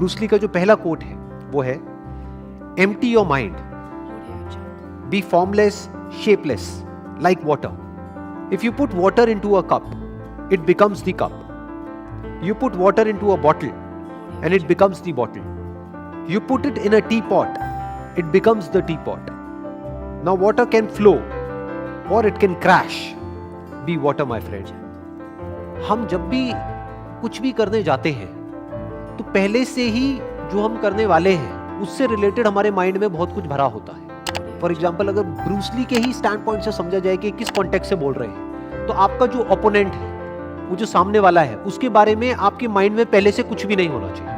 Bruce Lee का जो पहला कोट है वो है, empty your mind, be formless, shapeless, like water. If you put water into a cup, it becomes the cup. You put water into a bottle and it becomes the bottle. You put it in a teapot, it becomes the teapot. Now water can flow or it can crash. Be water, my friend. हम जब भी कुछ भी करने जाते हैं तो पहले से ही जो हम करने वाले हैं उससे रिलेटेड हमारे माइंड में बहुत कुछ भरा होता है। फॉर एग्जाम्पल, अगर ब्रूस ली के ही स्टैंड पॉइंट से समझा जाए कि किस कॉन्टेक्स्ट से बोल रहे हैं, तो आपका जो ओपोनेंट है, वो जो सामने वाला है, उसके बारे में आपके माइंड में पहले से कुछ भी नहीं होना चाहिए,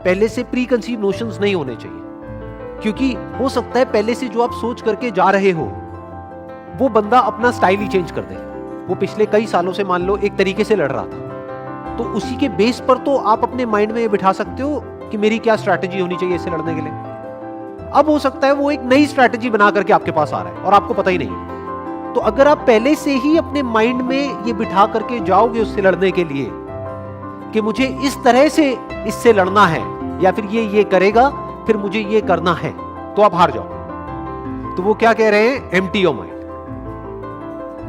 पहले से प्री कंसीव नोशंस नहीं होने चाहिए। क्योंकि हो सकता है पहले से जो आप सोच करके जा रहे हो वो बंदा अपना स्टाइल ही चेंज कर दे। वो पिछले कई सालों से मान लो एक तरीके से लड़ रहा था, तो उसी के बेस पर तो आप अपने माइंड में ये बिठा सकते हो कि मेरी क्या स्ट्रैटेजी होनी चाहिए इससे लड़ने के लिए। अब हो सकता है वो एक नई स्ट्रैटेजी बना करके आपके पास आ रहा है और आपको पता ही नहीं है। तो अगर आप पहले से ही अपने माइंड में ये बिठा करके जाओगे उससे लड़ने के लिए कि मुझे इस तरह से इससे लड़ना है, या फिर ये करेगा फिर मुझे ये करना है, तो आप हार जाओ। तो वो क्या कह रहे हैं, एम्प्टी योर माइंड,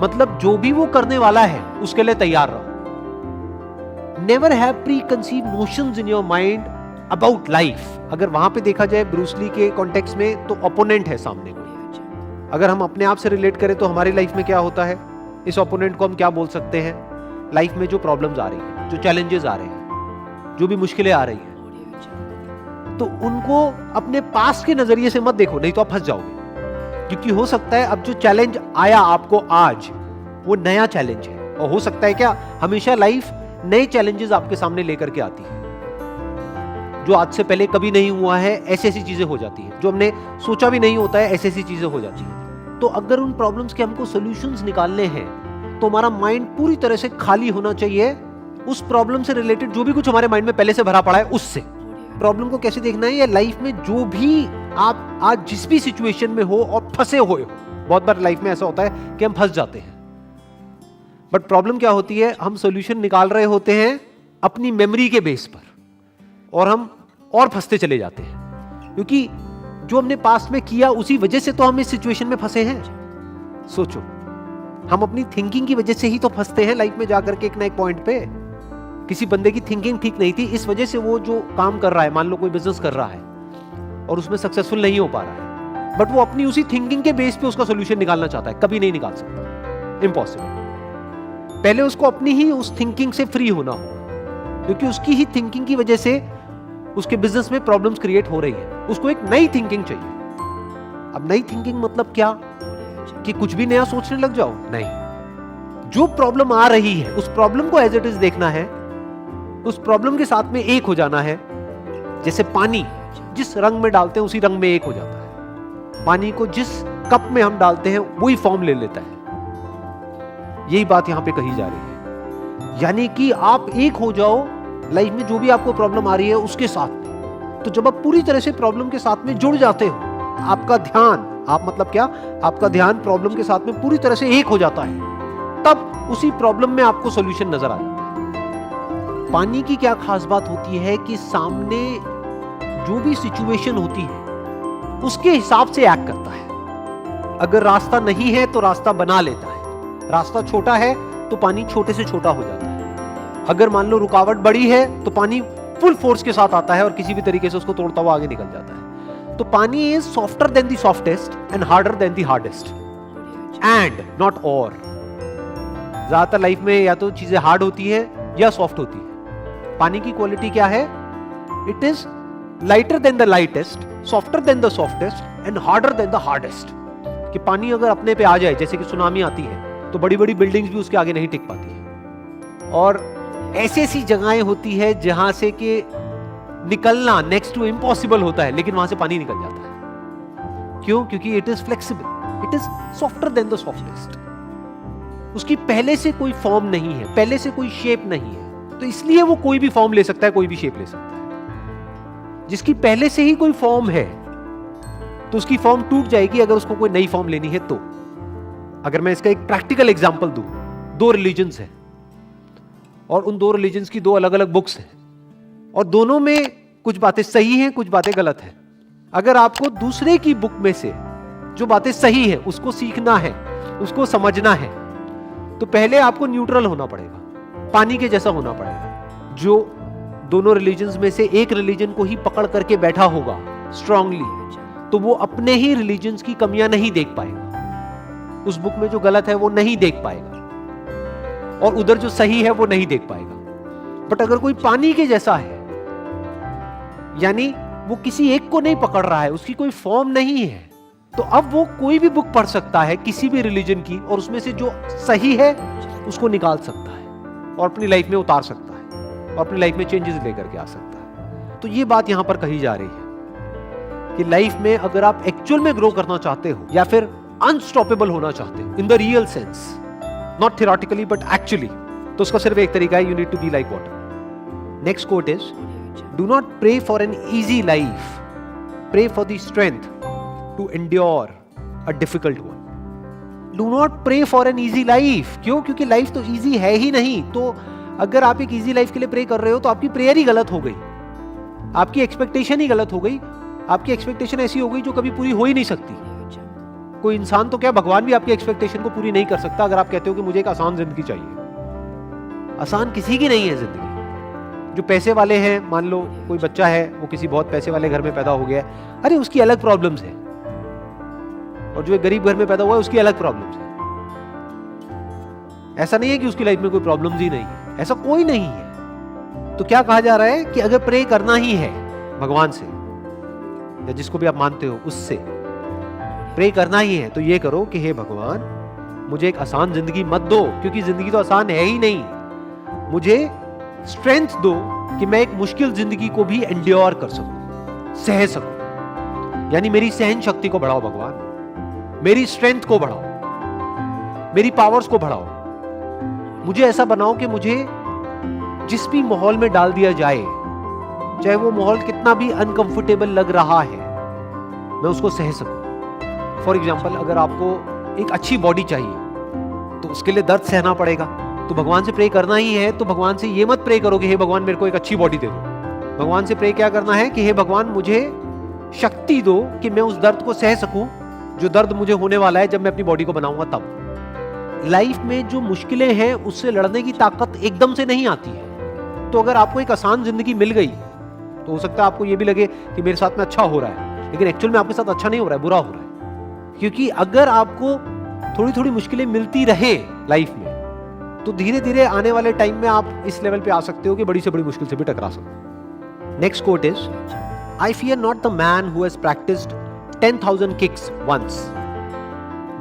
मतलब जो भी वो करने वाला है उसके लिए तैयार रहो। Never have pre conceive notions in your mind about life. अगर वहां पे देखा जाए ब्रूस ली के कॉन्टेक्स्ट में, तो ओपोनेंट है सामने को। अगर हम अपने आप से रिलेट करें तो हमारी लाइफ में क्या होता है, इस ओपोनेंट को हम क्या बोल सकते हैं, लाइफ में जो प्रॉब्लम्स आ रही हैं, जो चैलेंजेस आ रहे हैं, जो भी मुश्किलें आ रही हैं, तो उनको अपने पास्ट के नजरिए से मत देखो, नहीं तो आप फंस जाओगे। क्योंकि हो सकता है अब जो चैलेंज आया आपको आज, वो नया चैलेंज है। और हो सकता है क्या, हमेशा लाइफ नए चैलेंजेस आपके सामने लेकर के आती है, जो आज से पहले कभी नहीं हुआ है। ऐसी ऐसी चीजें हो जाती हैं जो हमने सोचा भी नहीं होता है, ऐसी ऐसी चीजें हो जाती हैं। तो अगर उन प्रॉब्लम्स के हमको सॉल्यूशंस निकालने हैं तो हमारा माइंड पूरी तरह से खाली होना चाहिए उस प्रॉब्लम से रिलेटेड जो भी कुछ हमारे माइंड में पहले से भरा पड़ा है उससे। प्रॉब्लम को कैसे देखना है, या लाइफ में जो भी आप आज जिस भी सिचुएशन में हो और फंसे हुए हो, बहुत बार लाइफ में ऐसा होता है कि हम फंस जाते हैं, बट प्रॉब्लम क्या होती है, हम सॉल्यूशन निकाल रहे होते हैं अपनी मेमोरी के बेस पर, और हम और फंसते चले जाते हैं। क्योंकि जो हमने पास्ट में किया उसी वजह से तो हम इस सिचुएशन में फंसे हैं। सोचो, हम अपनी थिंकिंग की वजह से ही तो फंसते हैं लाइफ में जाकर के एक ना एक पॉइंट पे। किसी बंदे की थिंकिंग ठीक नहीं थी, इस वजह से वो जो काम कर रहा है, मान लो कोई बिजनेस कर रहा है और उसमें सक्सेसफुल नहीं हो पा रहा है, बट वो अपनी उसी थिंकिंग के बेस पे उसका सोल्यूशन निकालना चाहता है, कभी नहीं निकाल सकता, इम्पॉसिबल। पहले उसको अपनी ही उस थिंकिंग से फ्री होना होगा, क्योंकि उसकी ही थिंकिंग की वजह से उसके बिजनेस में प्रॉब्लम्स क्रिएट हो रही है। उसको एक नई थिंकिंग चाहिए। अब नई थिंकिंग मतलब क्या, कि कुछ भी नया सोचने लग जाओ, नहीं। जो प्रॉब्लम आ रही है उस प्रॉब्लम को एज इट इज देखना है, उस प्रॉब्लम के साथ में एक हो जाना है। जैसे पानी जिस रंग में डालते हैं उसी रंग में एक हो जाता है, पानी को जिस कप में हम डालते हैं वही फॉर्म ले लेता है। यही बात यहां पे कही जा रही है, यानी कि आप एक हो जाओ लाइफ में जो भी आपको प्रॉब्लम आ रही है उसके साथ में। तो जब आप पूरी तरह से प्रॉब्लम के साथ में जुड़ जाते हो, आपका ध्यान, आप मतलब क्या, आपका ध्यान प्रॉब्लम के साथ में पूरी तरह से एक हो जाता है, तब उसी प्रॉब्लम में आपको सॉल्यूशन नजर आ जाता है। पानी की क्या खास बात होती है कि सामने जो भी सिचुएशन होती है उसके हिसाब से एक्ट करता है। अगर रास्ता नहीं है तो रास्ता बना लेता है, रास्ता छोटा है तो पानी छोटे से छोटा हो जाता है। अगर मान लो रुकावट बड़ी है तो पानी फुल फोर्स के साथ आता है और किसी भी तरीके से उसको तोड़ता हुआ आगे निकल जाता है। तो पानी is softer then the softest and harder than the hardest, and not और। ज्यादातर लाइफ में या तो चीजें हार्ड होती है या सॉफ्ट होती है। पानी की क्वालिटी क्या है, it is lighter than the lightest, softer then the softest and harder than the hardest. कि पानी अगर अपने पे आ जाए, जैसे कि सुनामी आती है, तो बड़ी बड़ी बिल्डिंग्स भी उसके आगे नहीं टिक पाती है। और ऐसी ऐसी जगहें होती है जहां से कि निकलना नेक्स्ट टू इम्पॉसिबल होता है, लेकिन वहां से पानी निकल जाता है। क्यों? क्योंकि it is flexible, it is softer then the softest. उसकी पहले से कोई फॉर्म नहीं है, पहले से कोई शेप नहीं है, तो इसलिए वो कोई भी फॉर्म ले सकता है, कोई भी शेप ले सकता है। जिसकी पहले से ही कोई फॉर्म है तो उसकी फॉर्म टूट जाएगी अगर उसको कोई नई फॉर्म लेनी है तो। अगर मैं इसका एक प्रैक्टिकल एग्जांपल दूं, दो रिलीजन्स हैं और उन दो रिलीजन्स की दो अलग अलग बुक्स हैं और दोनों में कुछ बातें सही हैं, कुछ बातें गलत हैं। अगर आपको दूसरे की बुक में से जो बातें सही है उसको सीखना है, उसको समझना है, तो पहले आपको न्यूट्रल होना पड़ेगा, पानी के जैसा होना पड़ेगा। जो दोनों रिलीजन्स में से एक रिलीजन को ही पकड़ करके बैठा होगा स्ट्रांगली, तो वो अपने ही रिलीजन्स की कमियां नहीं देख पाएगा। उस बुक में जो गलत है वो नहीं देख पाएगा, और उधर जो सही है वो नहीं देख पाएगा। बट अगर कोई पानी के जैसा है, यानी वो किसी एक को नहीं पकड़ रहा है, उसकी कोई फॉर्म नहीं है, तो अब वो कोई भी बुक पढ़ सकता है किसी भी रिलीजन की, और उसमें से जो सही है उसको निकाल सकता है और अपनी लाइफ में उतार सकता है और अपनी लाइफ में चेंजेस लेकर के आ सकता है। तो ये बात यहां पर कही जा रही है कि लाइफ में अगर आप एक्चुअल में ग्रो करना चाहते हो या फिर अनस्टॉपेबल होना चाहते हो in the real sense, not theoretically but actually, तो उसका सिर्फ एक तरीका है, you need to be like water. Next quote is, do not pray for an easy life, pray for the strength to endure a difficult one. Do not pray for an easy life. क्यों? क्योंकि life तो easy है ही नहीं। तो अगर आप एक easy life के लिए प्रे कर रहे हो तो आपकी प्रेयर ही गलत हो गई, आपकी एक्सपेक्टेशन ही गलत हो गई। आपकी एक्सपेक्टेशन ऐसी हो गई जो कभी पूरी हो ही नहीं सकती। कोई इंसान तो क्या, भगवान भी आपकी एक्सपेक्टेशन को पूरी नहीं कर सकता अगर आप कहते हो कि मुझे एक आसान जिंदगी चाहिए। आसान किसी की नहीं है जिंदगी। जो पैसे वाले हैं, मान लो कोई बच्चा है, वो किसी बहुत पैसे वाले घर में पैदा हो गया है, अरे उसकी अलग प्रॉब्लम्स है, और जो एक गरीब घर में पैदा हुआ है उसकी अलग प्रॉब्लम्स है। ऐसा नहीं है कि उसकी लाइफ में कोई प्रॉब्लम्स ही नहीं है, ऐसा कोई नहीं है। तो क्या कहा जा रहा है कि अगर प्रे करना ही है भगवान से या जिसको भी आप मानते हो उससे प्रे करना ही है, तो ये करो कि हे भगवान, मुझे एक आसान जिंदगी मत दो, क्योंकि जिंदगी तो आसान है ही नहीं। मुझे स्ट्रेंथ दो कि मैं एक मुश्किल जिंदगी को भी एंड्योर कर सकूं, सह सकूं। यानी मेरी सहन शक्ति को बढ़ाओ भगवान, मेरी स्ट्रेंथ को बढ़ाओ, मेरी पावर्स को बढ़ाओ। मुझे ऐसा बनाओ कि मुझे जिस भी माहौल में डाल दिया जाए, चाहे वो माहौल कितना भी अनकंफर्टेबल लग रहा है, मैं उसको सह सकूं। फॉर एग्जाम्पल, अगर आपको एक अच्छी बॉडी चाहिए तो उसके लिए दर्द सहना पड़ेगा, तो भगवान से प्रे करना ही है। तो भगवान से ये मत प्रे करो कि हे भगवान मेरे को एक अच्छी बॉडी दे दो। भगवान से प्रे क्या करना है कि हे भगवान, मुझे शक्ति दो कि मैं उस दर्द को सह सकूं जो दर्द मुझे होने वाला है जब मैं अपनी बॉडी को बनाऊंगा तब। लाइफ में जो मुश्किलें हैं उससे लड़ने की ताकत एकदम से नहीं आती है। तो अगर आपको एक आसान जिंदगी मिल गई तो हो सकता है आपको ये भी लगे कि मेरे साथ में अच्छा हो रहा है, लेकिन एक्चुअल में आपके साथ अच्छा नहीं हो रहा है, बुरा हो रहा है। क्योंकि अगर आपको थोड़ी थोड़ी मुश्किलें मिलती रहे लाइफ में, तो धीरे धीरे आने वाले टाइम में आप इस लेवल पे आ सकते हो कि बड़ी से बड़ी मुश्किल से भी टकरा सकते। Next quote is, I fear not the man who has practised 10,000 kicks once,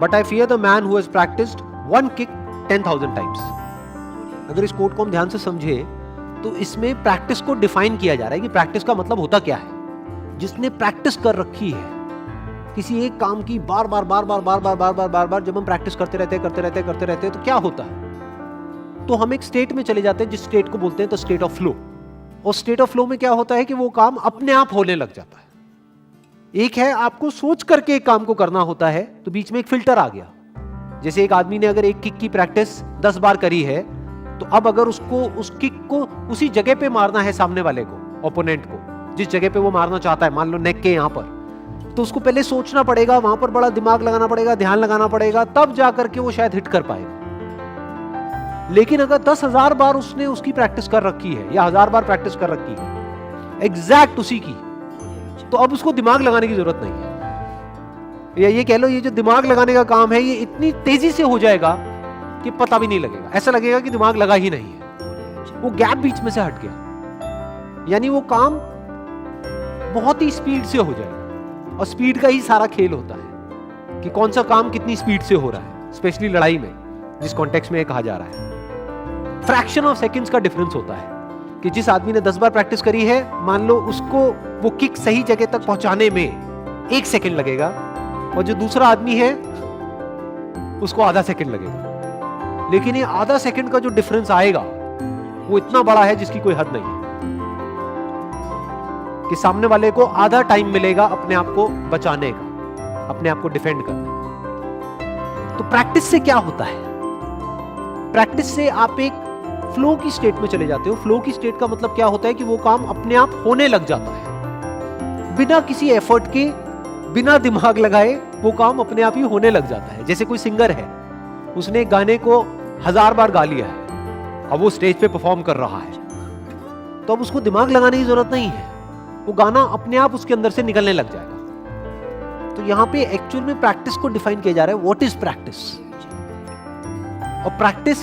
but I fear the man who has practiced one kick 10,000 times. अगर इस कोट को हम ध्यान से समझे तो इसमें प्रैक्टिस को डिफाइन किया जा रहा है कि प्रैक्टिस का मतलब होता क्या है। जिसने प्रैक्टिस कर रखी है किसी एक काम की, बार बार बार बार बार बार बार बार बार बार जब हम प्रैक्टिस करते रहते हैं तो क्या होता है, तो हम एक स्टेट में चले जाते हैं जिस स्टेट को बोलते हैं तो स्टेट ऑफ फ्लो। और स्टेट ऑफ फ्लो में क्या होता है कि वो काम अपने आप होने लग जाता है। एक है आपको सोच करके एक काम को करना होता है, तो बीच में एक फिल्टर आ गया। जैसे एक आदमी ने अगर एक किक की प्रैक्टिस 10 बार करी है, तो अब अगर उसको उस किक को उसी जगह पे मारना है सामने वाले को, ओपोनेंट को, जिस जगह पे वो मारना चाहता है, मान लो नेक के यहां पर, तो उसको पहले सोचना पड़ेगा, वहां पर बड़ा दिमाग लगाना पड़ेगा, ध्यान लगाना पड़ेगा, तब जाकर के वो शायद हिट कर पाएगा। लेकिन अगर 10,000 बार उसने उसकी प्रैक्टिस कर रखी है या 1000 बार प्रैक्टिस कर रखी है एग्जैक्ट उसी की, तो अब उसको दिमाग लगाने की जरूरत नहीं है। या ये कह लो, ये जो दिमाग लगाने का काम है ये इतनी तेजी से हो जाएगा कि पता भी नहीं लगेगा, ऐसा लगेगा कि दिमाग लगा ही नहीं है। वो गैप बीच में से हट गया, यानी वो काम बहुत ही स्पीड से हो जाएगा। और स्पीड का ही सारा खेल होता है कि कौन सा काम कितनी स्पीड से हो रहा है, स्पेशली लड़ाई में, जिस कॉन्टेक्स्ट में ये कहा जा रहा है। फ्रैक्शन ऑफ सेकंड्स का डिफरेंस होता है कि जिस आदमी ने 10 बार प्रैक्टिस करी है, मान लो उसको वो किक सही जगह तक पहुंचाने में 1 सेकंड लगेगा, और जो दूसरा आदमी है उसको आधा सेकंड लगेगा। लेकिन ये आधा सेकंड का जो डिफरेंस आएगा वो इतना बड़ा है जिसकी कोई हद नहीं है, कि सामने वाले को आधा टाइम मिलेगा अपने आप को बचाने का, अपने आप को डिफेंड करने का। तो प्रैक्टिस से क्या होता है? प्रैक्टिस से आप एक फ्लो की स्टेट में चले जाते हो। फ्लो की स्टेट का मतलब क्या होता है कि वो काम अपने आप होने लग जाता है। बिना किसी एफर्ट के, बिना दिमाग लगाए वो काम अपने आप ही होने लग जाता है। जैसे कोई सिंगर है, उसने गाने को 1000 बार गा लिया है, अब वो स्टेज पे परफॉर्म कर रहा है, तो अब उसको दिमाग लगाने की जरूरत नहीं है, वो गाना अपने आप उसके अंदर से निकलने लग जाएगा। तो यहां पे एक्चुअल में प्रैक्टिस को डिफाइन किया जा रहा है, व्हाट इज प्रैक्टिस। और प्रैक्टिस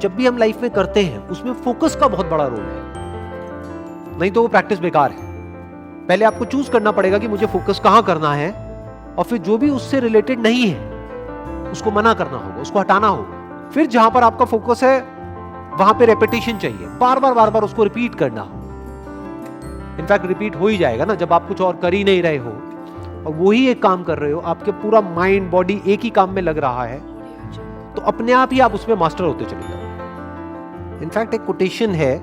जब भी हम लाइफ में करते हैं उसमें फोकस का बहुत बड़ा रोल है, नहीं तो वो प्रैक्टिस बेकार है। पहले आपको चूज करना पड़ेगा कि मुझे फोकस कहां करना है, और फिर जो भी उससे रिलेटेड नहीं है उसको मना करना होगा, उसको हटाना होगा। फिर जहां पर आपका फोकस है वहां पे रेपिटेशन चाहिए, बार बार उसको रिपीट करना होगा। इनफैक्ट रिपीट हो ही जाएगा ना, जब आप कुछ और कर ही नहीं रहे हो और वही एक काम कर रहे हो, आपके पूरा माइंड बॉडी एक ही काम में लग रहा है, तो अपने आप ही आप उसमें मास्टर होते चले जाओगे। इनफैक्ट एक कोटेशन है,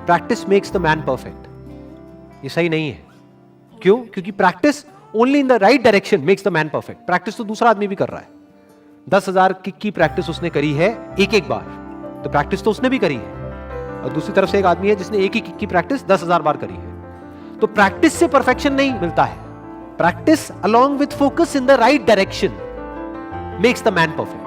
practice makes the man perfect. ये सही नहीं है। क्यों? क्योंकि practice only in the right direction makes the man perfect. Practice तो दूसरा आदमी भी कर रहा है, 10,000 किक की प्रैक्टिस उसने करी है एक बार, तो प्रैक्टिस तो उसने भी करी है। और दूसरी तरफ से एक आदमी है जिसने एक ही किक की प्रैक्टिस 10,000 बार करी है। तो प्रैक्टिस से परफेक्शन नहीं मिलता है, practice along with focus in the right direction makes the man perfect.